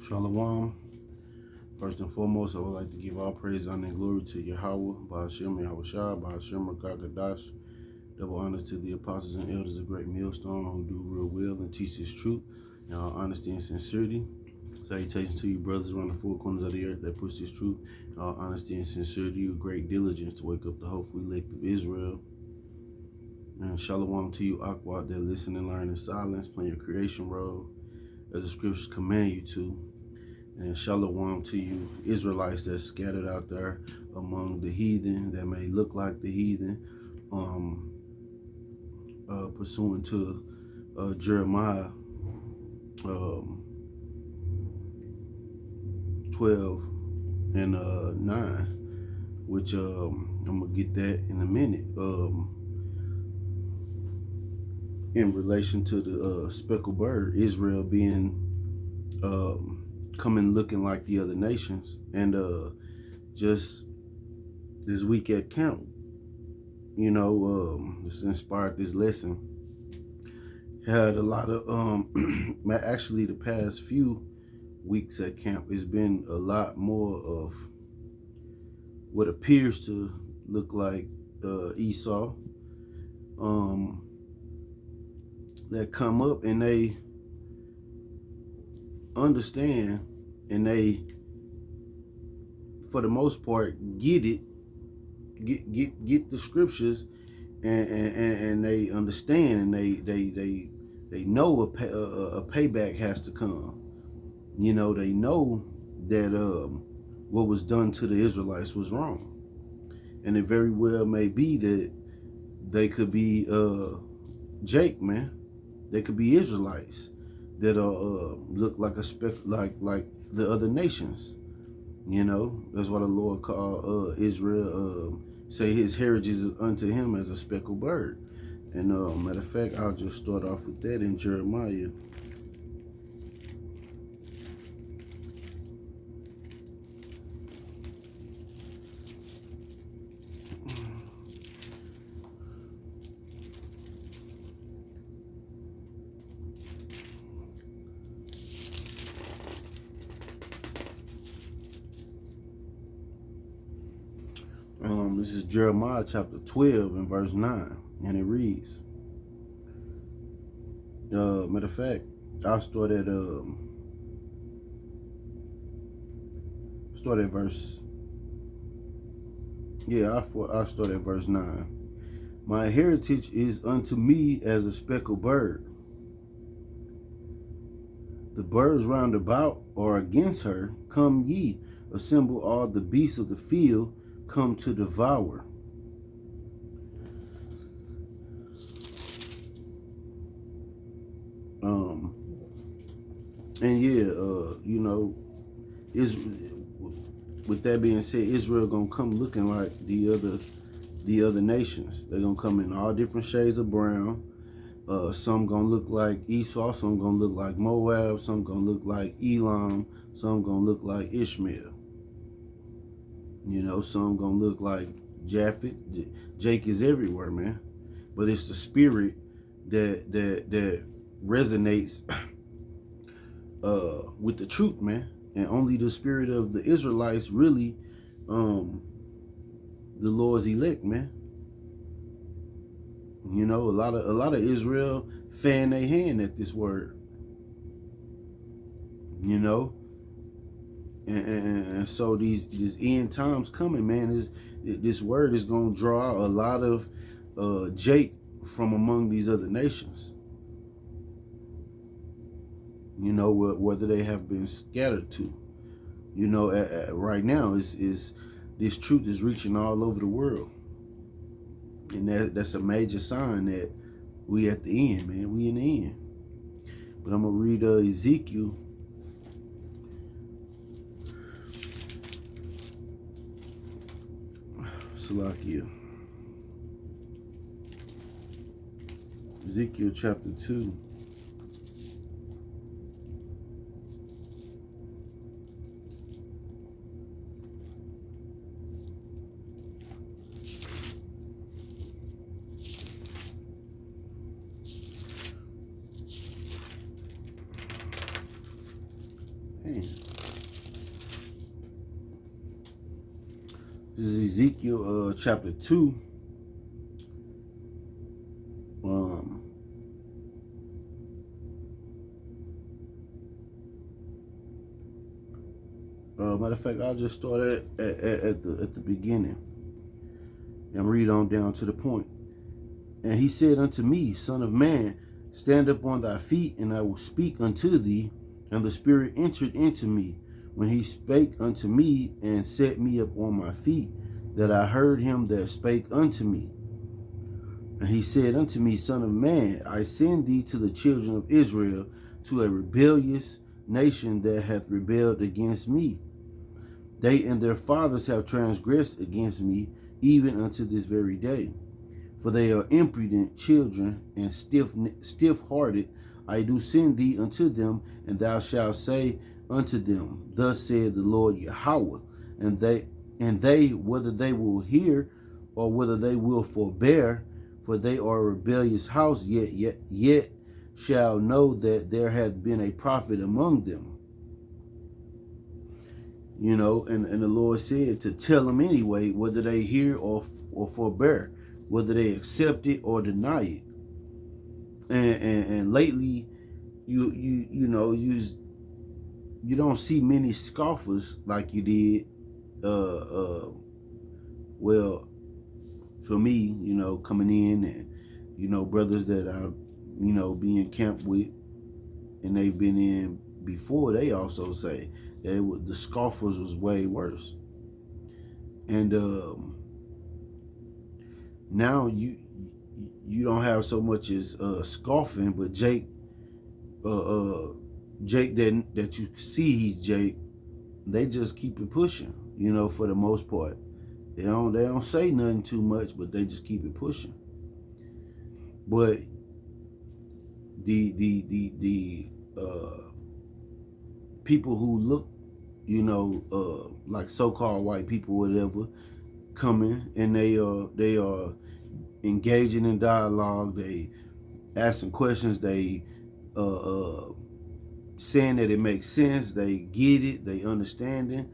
Shalom. First and foremost, I would like to give all praise, honor, and glory to Yahweh, Ba'ashem, Yahushua, Ba'ashem, Rakakadash. Double honor to the apostles and elders of Great Millstone who do real will and teach this truth in all honesty and sincerity. Salutations to you, brothers around the four corners of the earth that push this truth in all honesty and sincerity with great diligence to wake up the hopeful elect of Israel. And shalom to you, Akwat, that listen and learn in silence, playing your creation role as the scriptures command you to. And shalom to you, Israelites that's scattered out there among the heathen that may look like the heathen, pursuant to Jeremiah 12 and 9, which I'm gonna get that in a minute. In relation to the speckled bird, Israel being coming looking like the other nations, and just this week at camp, this inspired this lesson. Had a lot of actually the past few weeks at camp, it's been a lot more of what appears to look like Esau that come up, and they understand, and they, for the most part, get the scriptures, and they understand, and they know a payback has to come. They know that what was done to the Israelites was wrong, and it very well may be that they could be Jake, man. They could be Israelites that look like like the other nations. That's why the Lord called Israel, say his heritage is unto him as a speckled bird. And matter of fact, I'll just start off with that in Jeremiah. This is Jeremiah chapter 12 and verse 9, and it reads, matter of fact, I'll start at verse, I'll start at verse 9. My heritage is unto me as a speckled bird. The birds round about are against her. Come ye, assemble all the beasts of the field, come to devour. Is with that being said, Israel gonna come looking like the other nations. They're gonna come in all different shades of brown. Some gonna look like Esau, some gonna look like Moab, some gonna look like Elam, some gonna look like Ishmael. Some gonna look like Japheth. Jake is everywhere, man. But it's the spirit that resonates with the truth, man. And only the spirit of the Israelites really, the Lord's elect, man. A lot of Israel fan their hand at this word. And so these end times coming, man, this word is gonna draw out a lot of Jake from among these other nations. Whether they have been scattered to. Right now is this truth is reaching all over the world, and that's a major sign that we at the end, man. We in the end. But I'm gonna read Ezekiel. Salakia. Ezekiel chapter 2. Man. This is Ezekiel chapter 2. Matter of fact, I'll just start at the beginning and read on down to the point. And he said unto me, Son of man, stand up on thy feet, and I will speak unto thee. And the Spirit entered into me, when he spake unto me, and set me up on my feet, that I heard him that spake unto me. And he said unto me, Son of man, I send thee to the children of Israel, to a rebellious nation that hath rebelled against me. They and their fathers have transgressed against me, even unto this very day. For they are impudent children and stiff-hearted. I do send thee unto them, and thou shalt say unto them, Thus saith the Lord Yahweh. And they, whether they will hear or whether they will forbear, for they are a rebellious house, yet shall know that there hath been a prophet among them. You know, and the Lord said to tell them anyway, whether they hear or forbear, whether they accept it or deny it. And lately, you don't see many scoffers like you did. Well, for me, coming in, and brothers that I be in camp with, and they've been in before. They also say that the scoffers was way worse. And now you don't have so much as scoffing, but Jake that you see he's Jake, they just keep it pushing, for the most part. They don't say nothing too much, but they just keep it pushing. But the people who look, like so-called white people, whatever, coming, and they are engaging in dialogue, they asking questions, they saying that it makes sense, they get it, they understand it,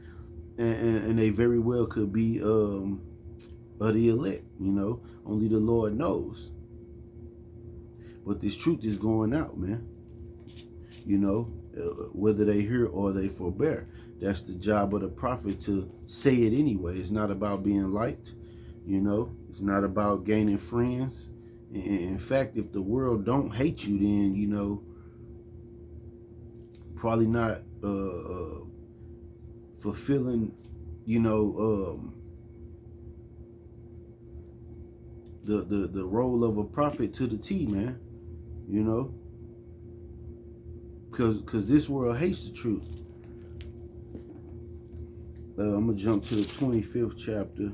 and they very well could be of the elect, only the Lord knows. But this truth is going out, man. Whether they hear or they forbear. That's the job of the prophet, to say it anyway. It's not about being liked, It's not about gaining friends. In fact, if the world don't hate you, then, probably not fulfilling, the role of a prophet to the T, man. Because this world hates the truth. I'm going to jump to the 25th chapter.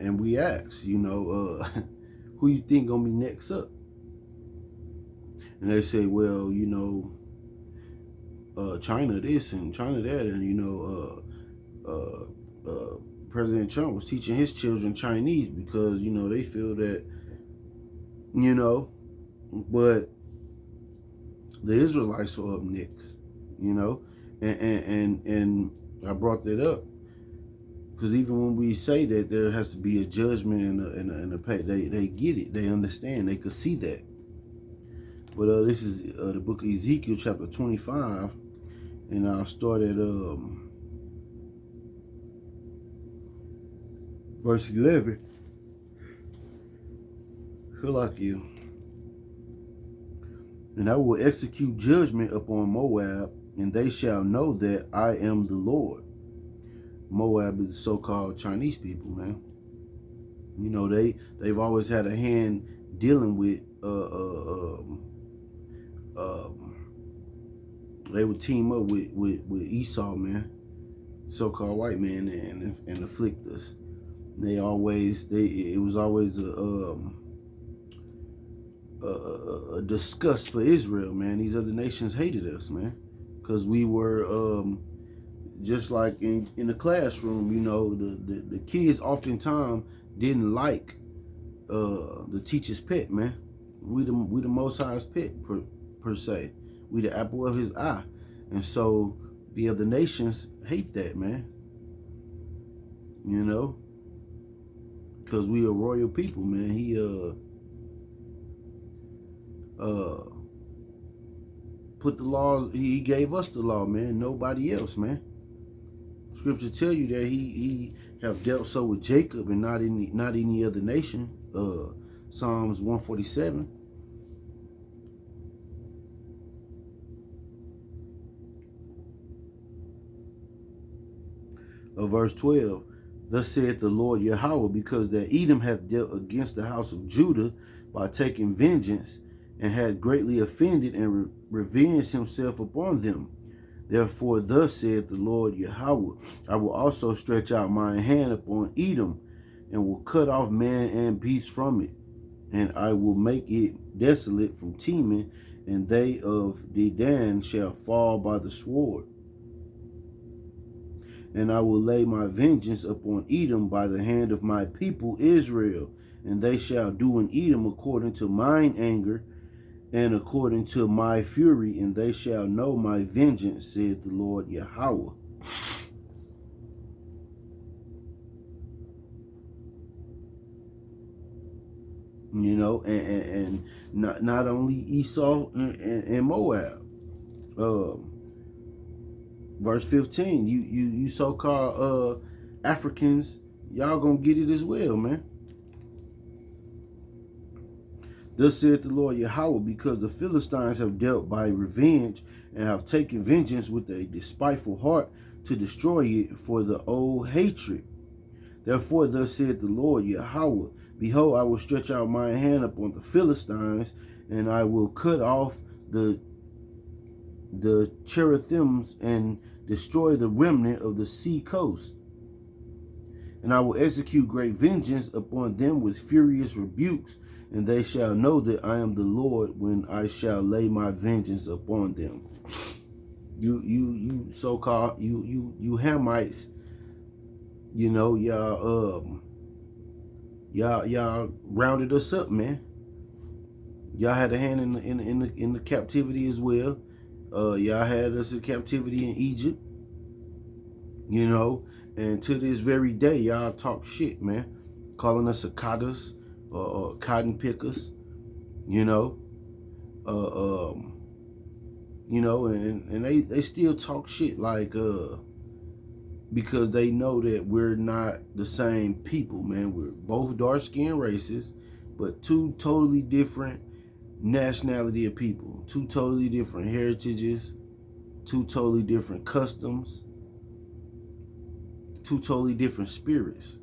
And we ask, who you think gonna be next up? And they say, well, China this and China that, and President Trump was teaching his children Chinese because they feel that, but the Israelites are up next, and I brought that up. Because even when we say that there has to be a judgment and a pay, they get it, they understand, they could see that. But this is the book of Ezekiel, chapter 25, and I'll start at verse 11. you. And I will execute judgment upon Moab, and they shall know that I am the Lord. Moab is the so-called Chinese people, man. They've always had a hand dealing with they would team up with Esau, man, so-called white man, and afflict us. It was always a disgust for Israel, man. These other nations hated us, man. because we were just like in the classroom. You know, the kids oftentimes didn't like the teacher's pet, man. We the Most High's pet per se. We the apple of His eye, and so the other nations hate that, man. You know, because we are royal people, man. He put the laws. He gave us the law, man. Nobody else, man. Scripture tell you that he have dealt so with Jacob and not any other nation. Psalms 147. Verse 12. Thus saith the Lord Yahweh, because that Edom hath dealt against the house of Judah by taking vengeance, and hath greatly offended and revenged himself upon them. Therefore thus saith the Lord Yahweh, I will also stretch out my hand upon Edom, and will cut off man and beast from it, and I will make it desolate from Teman, and they of Dedan shall fall by the sword. And I will lay my vengeance upon Edom by the hand of my people Israel, and they shall do in Edom according to mine anger and according to my fury, and they shall know my vengeance, said the Lord Yahweh. You know, and not only Esau and Moab. Verse 15, you so-called Africans, y'all gonna get it as well, man. Thus saith the Lord Yahweh, because the Philistines have dealt by revenge and have taken vengeance with a despiteful heart to destroy it for the old hatred. Therefore thus saith the Lord Yahweh, behold, I will stretch out my hand upon the Philistines, and I will cut off the cherethims and destroy the remnant of the sea coast. And I will execute great vengeance upon them with furious rebukes, and they shall know that I am the Lord when I shall lay my vengeance upon them. You so-called you Hamites, you know, y'all rounded us up, man. Y'all had a hand in the captivity as well. Y'all had us in captivity in Egypt, you know, and to this very day, y'all talk shit, man, calling us cicadas or cotton pickers, you know, and they still talk shit like because they know that we're not the same people, man. We're both dark-skinned races, but two totally different nationality of people, two totally different heritages, two totally different customs, two totally different spirits.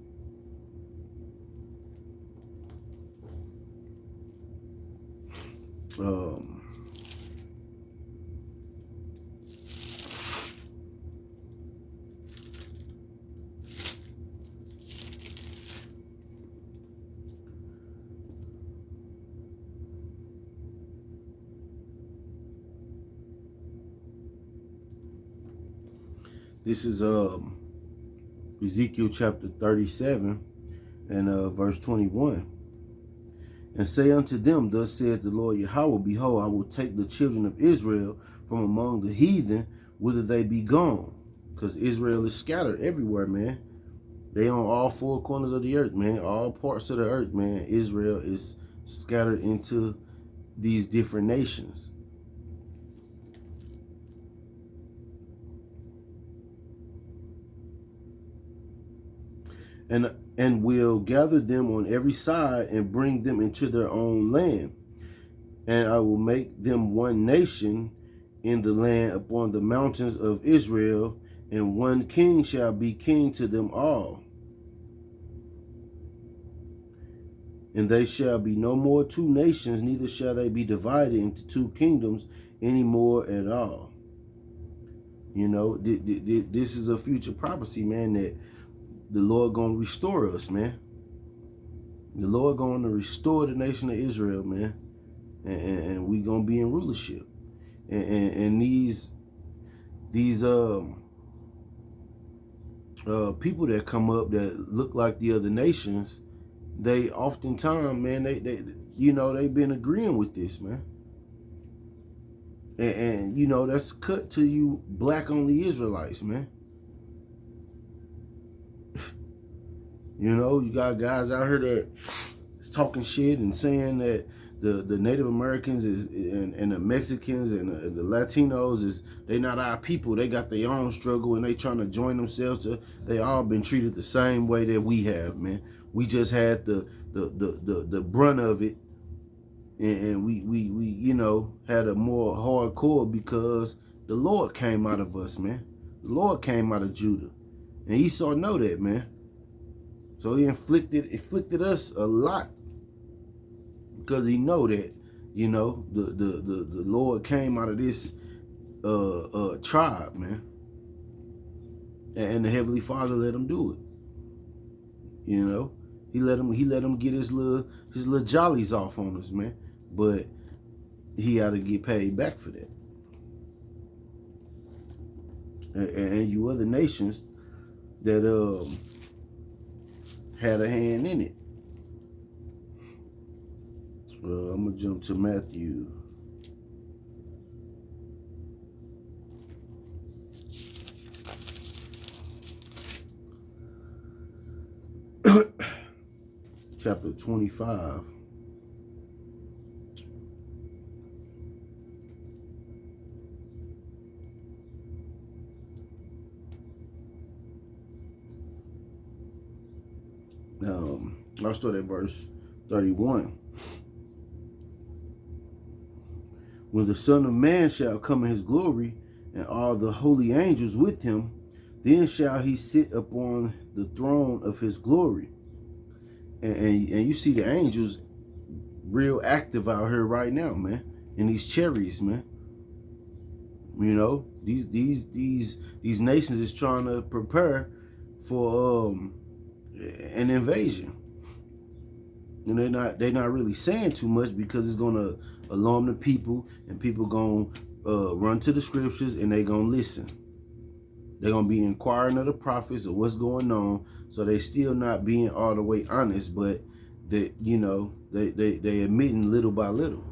This is Ezekiel chapter 37 and verse 21. And say unto them, thus saith the Lord Yahweh, behold, I will take the children of Israel from among the heathen, whither they be gone. Because Israel is scattered everywhere, man. They on all four corners of the earth, man. All parts of the earth, man. Israel is scattered into these different nations. And will gather them on every side and bring them into their own land. And I will make them one nation in the land upon the mountains of Israel, and one king shall be king to them all. And they shall be no more two nations, neither shall they be divided into two kingdoms any more at all. You know, this is a future prophecy, man, that the Lord gonna restore us, man. The Lord gonna restore the nation of Israel, man, and we gonna be in rulership. And these these people that come up that look like the other nations, they oftentimes, man, they you know, they've been agreeing with this, man. And you know, that's cut to you black only Israelites, man. You know, you got guys out here that is talking shit and saying that the Native Americans and the Mexicans and the Latinos is, they not our people. They got their own struggle and they trying to join themselves to. They all been treated the same way that we have, man. We just had the brunt of it, and we you know, had a more hardcore because the Lord came out of us, man. The Lord came out of Judah, and Esau know that, man. So he inflicted us a lot because he know that, you know, the Lord came out of this tribe, man, and the Heavenly Father let him do it. You know, he let him get his little jollies off on us, man. But he had to get paid back for that. And you other nations that had a hand in it. I'm gonna jump to Matthew. Chapter 25. I'll start at verse 31. When the Son of Man shall come in his glory, and all the holy angels with him, then shall he sit upon the throne of his glory. And you see the angels real active out here right now, man, in these chariots, man. You know, these nations is trying to prepare for an invasion. And they're not really saying too much because it's gonna alarm the people, and people gonna run to the scriptures and they gonna listen. They're gonna be inquiring of the prophets of what's going on. So they still not being all the way honest, but they, you know, they admitting little by little.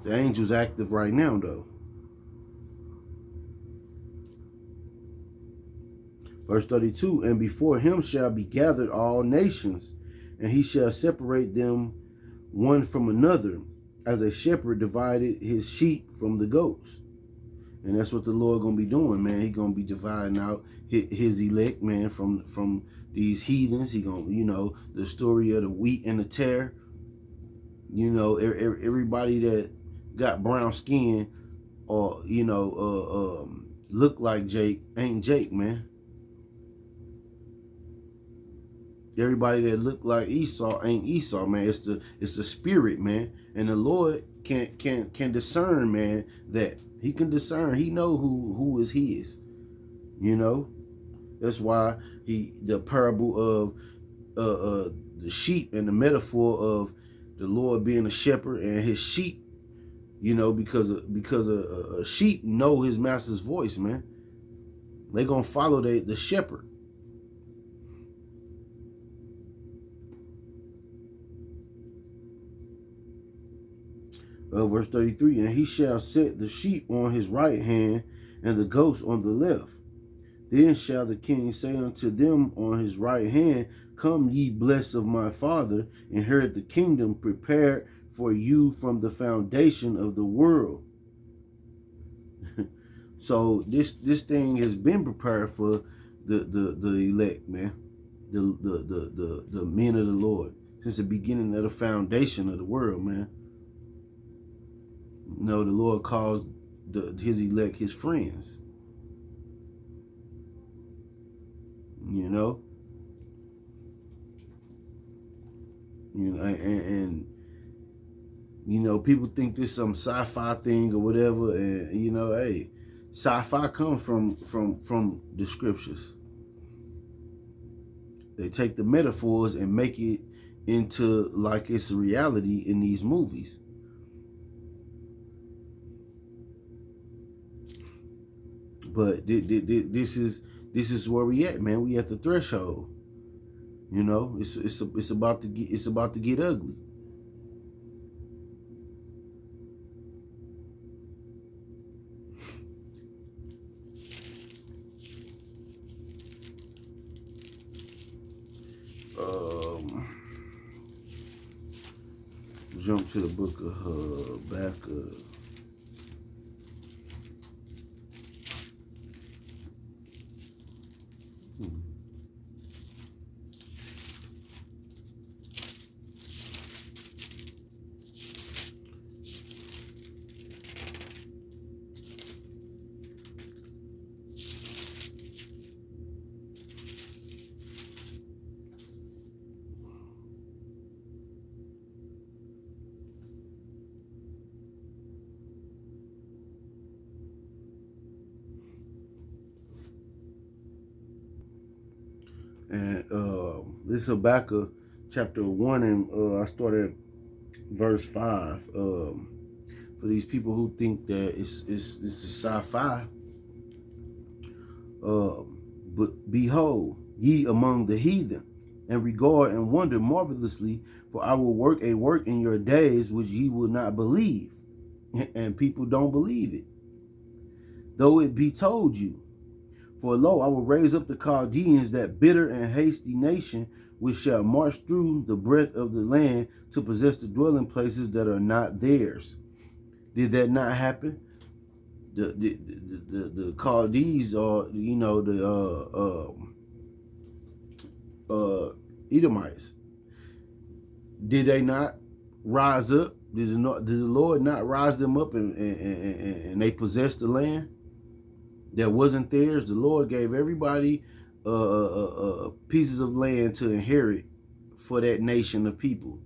The angels active right now though. Verse 32, and before him shall be gathered all nations, and he shall separate them one from another, as a shepherd divided his sheep from the goats. And that's what the Lord gonna be doing, man. He gonna be dividing out his elect, man, from these heathens. He gonna, you know, the story of the wheat and the tare. You know, everybody that got brown skin or, you know, look like Jake ain't Jake, man. Everybody that look like Esau ain't Esau, man. It's the spirit, man. And the Lord can discern, man, that he can discern. He know who is his. You know? That's why the parable of the sheep and the metaphor of the Lord being a shepherd and his sheep, you know, because a sheep know his master's voice, man. They gonna follow the shepherd. Verse 33, and he shall set the sheep on his right hand and the goats on the left. Then shall the king say unto them on his right hand, come ye blessed of my father, inherit the kingdom prepared for you from the foundation of the world. So this thing has been prepared for the elect, man, the men of the Lord, since the beginning of the foundation of the world, man. You know, the Lord calls his elect his friends. You know, and you know, people think this is some sci-fi thing or whatever, and you know, hey, sci-fi comes from the scriptures. They take the metaphors and make it into like it's a reality in these movies. But this is where we at, man. We at the threshold. You know, it's about to get ugly. Jump to the book of Habakkuk. And this is Habakkuk chapter 1, and I started verse 5. For these people who think that it's a sci-fi, but behold, ye among the heathen, and regard and wonder marvelously, for I will work a work in your days which ye will not believe. And people don't believe it, though it be told you. For lo, I will raise up the Chaldeans, that bitter and hasty nation, which shall march through the breadth of the land to possess the dwelling places that are not theirs. Did that not happen? The Chaldees are, you know, the Edomites. Did they not rise up? Did the Lord not rise them up and they possessed the land that wasn't theirs? The Lord gave everybody pieces of land to inherit for that nation of people.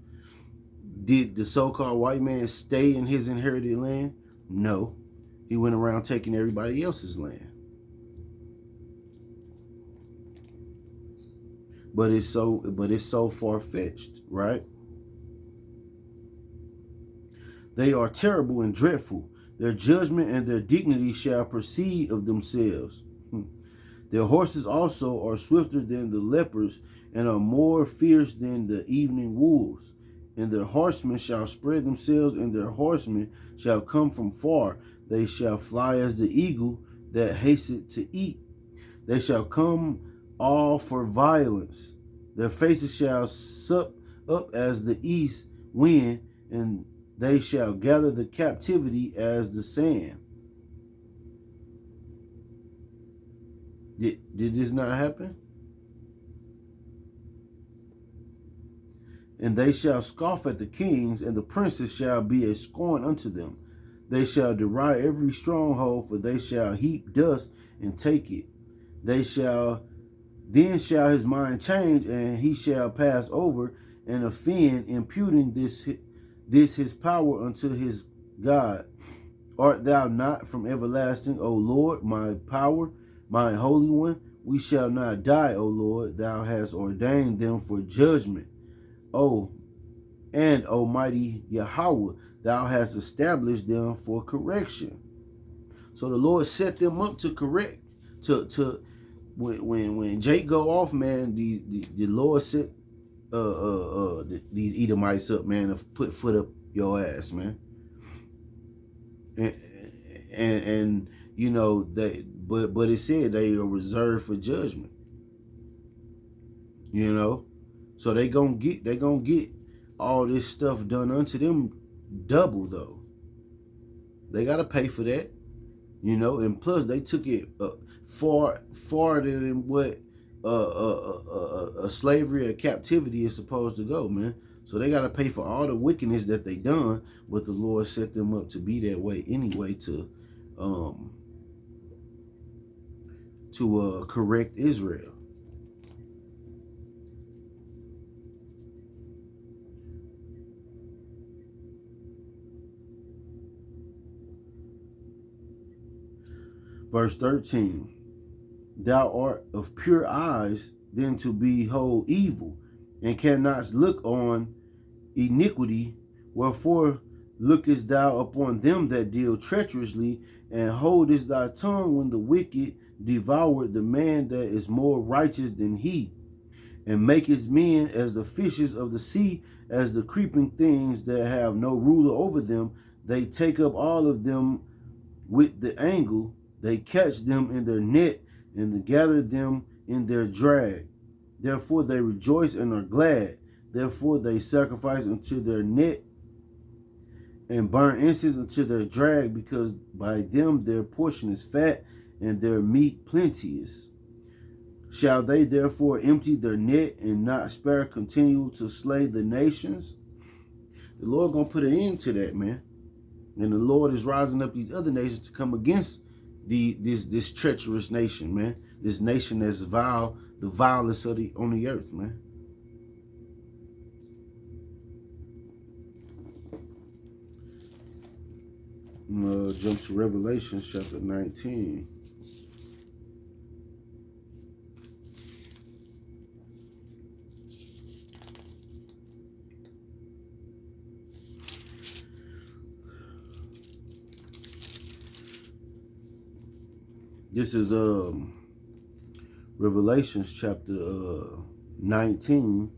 Did the so-called white man stay in his inherited land? No. He went around taking everybody else's land. But it's so far-fetched, right? They are terrible and dreadful. Their judgment and their dignity shall proceed of themselves. Their horses also are swifter than the leopards, and are more fierce than the evening wolves. And their horsemen shall spread themselves, and their horsemen shall come from far. They shall fly as the eagle that hasteth to eat. They shall come all for violence. Their faces shall sup up as the east wind, and they shall gather the captivity as the sand. Did this not happen? And they shall scoff at the kings, and the princes shall be a scorn unto them. They shall deride every stronghold, for they shall heap dust and take it. Then shall his mind change, and he shall pass over and offend, imputing this his power unto his God. Art thou not from everlasting, O Lord, my power, my Holy One? We shall not die, O Lord. Thou hast ordained them for judgment. And Almighty Yahweh, thou hast established them for correction. So the Lord set them up to correct. When Jake go off, man, the Lord set these Edomites up, man, to put foot up your ass, man. And you know but it said they are reserved for judgment. You know, so they gonna get all this stuff done unto them double though. They gotta pay for that, you know, and plus they took it farther than what a slavery or captivity is supposed to go, man. So they got to pay for all the wickedness that they done, but the Lord set them up to be that way anyway to correct Israel. Verse 13, thou art of pure eyes then to behold evil, and cannot look on iniquity. Wherefore Lookest thou upon them that deal treacherously, and holdest thy tongue when the wicked devour the man that is more righteous than he, and makest men as the fishes of the sea, as the creeping things that have no ruler over them? They take up all of them with the angle, they catch them in their net, and they gather them in their drag. Therefore they rejoice and are glad. Therefore they sacrifice unto their net, and burn incense unto their drag, because by them their portion is fat, and their meat plenteous. Shall they therefore empty their net, and not spare continue to slay the nations? The Lord gonna put an end to that, man. And the Lord is rising up these other nations to come against this treacherous nation, man. This nation that's vile, the vilest of on the earth, man. Jump to Revelation chapter 19. This is Revelations chapter 19.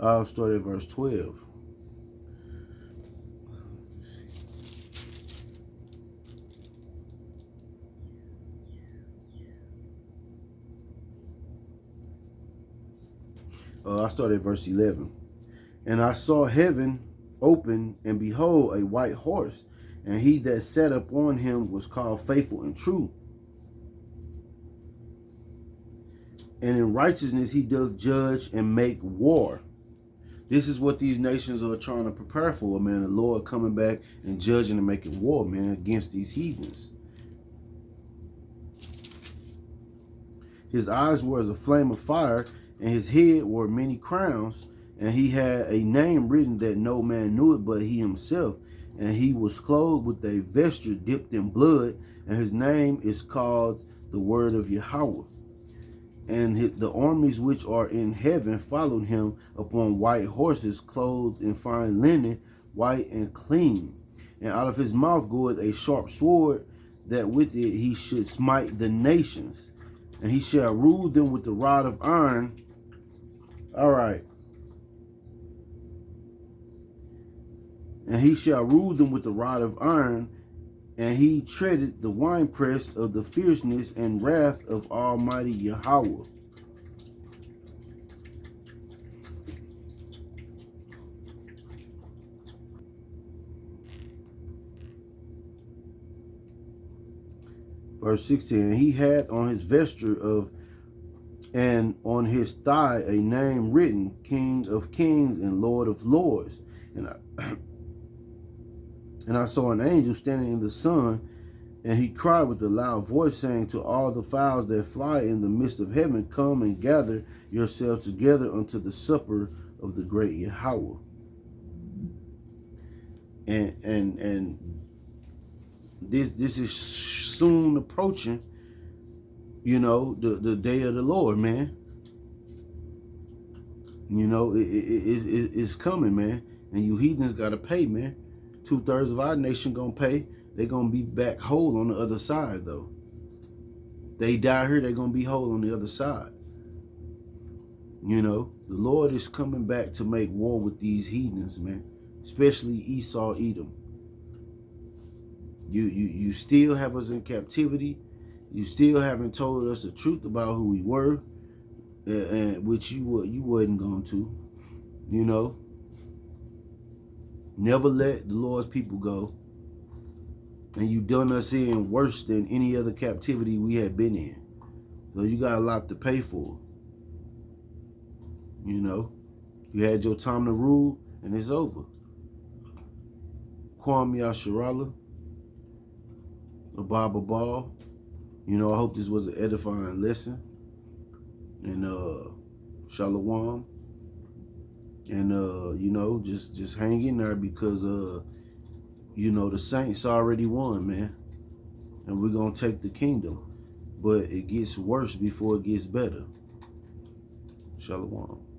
I'll start at verse 12. I started at verse 11. And I saw heaven open, and behold, a white horse, and he that sat upon him was called Faithful and True. And in righteousness he doth judge and make war. This is what these nations are trying to prepare for, man. The Lord coming back and judging and making war, man, against these heathens. His eyes were as a flame of fire, and his head wore many crowns, and he had a name written that no man knew it but he himself. And he was clothed with a vesture dipped in blood, and his name is called the Word of Yahweh. And the armies which are in heaven followed him upon white horses, clothed in fine linen, white and clean. And out of his mouth goeth a sharp sword, that with it he should smite the nations. And he shall rule them with the rod of iron. All right. And he shall rule them with the rod of iron, and he treaded the winepress of the fierceness and wrath of Almighty Yahweh. Verse 16, and he had on his vesture and on his thigh a name written, King of Kings and Lord of Lords. And I saw an angel standing in the sun, and he cried with a loud voice, saying to all the fowls that fly in the midst of heaven, come and gather yourselves together unto the supper of the great Yahweh. And this is soon approaching, you know, the day of the Lord, man. You know, it's coming, man. And you heathens got to pay, man. 2/3 of our nation gonna pay. They're gonna be back whole on the other side, though. They die here, they're gonna be whole on the other side. You know, the Lord is coming back to make war with these heathens, man. Especially Esau, Edom. You still have us in captivity. You still haven't told us the truth about who we were, and which you wasn't going to, you know. Never let the Lord's people go. And you done us in worse than any other captivity we had been in. So you got a lot to pay for. You know. You had your time to rule, and it's over. Kwame Yasharala. Ababa Ball. You know, I hope this was an edifying lesson. And Shalom. And you know, just hang in there, because you know, the Saints already won, man. and we're going to take the kingdom. But it gets worse before it gets better. Shalom.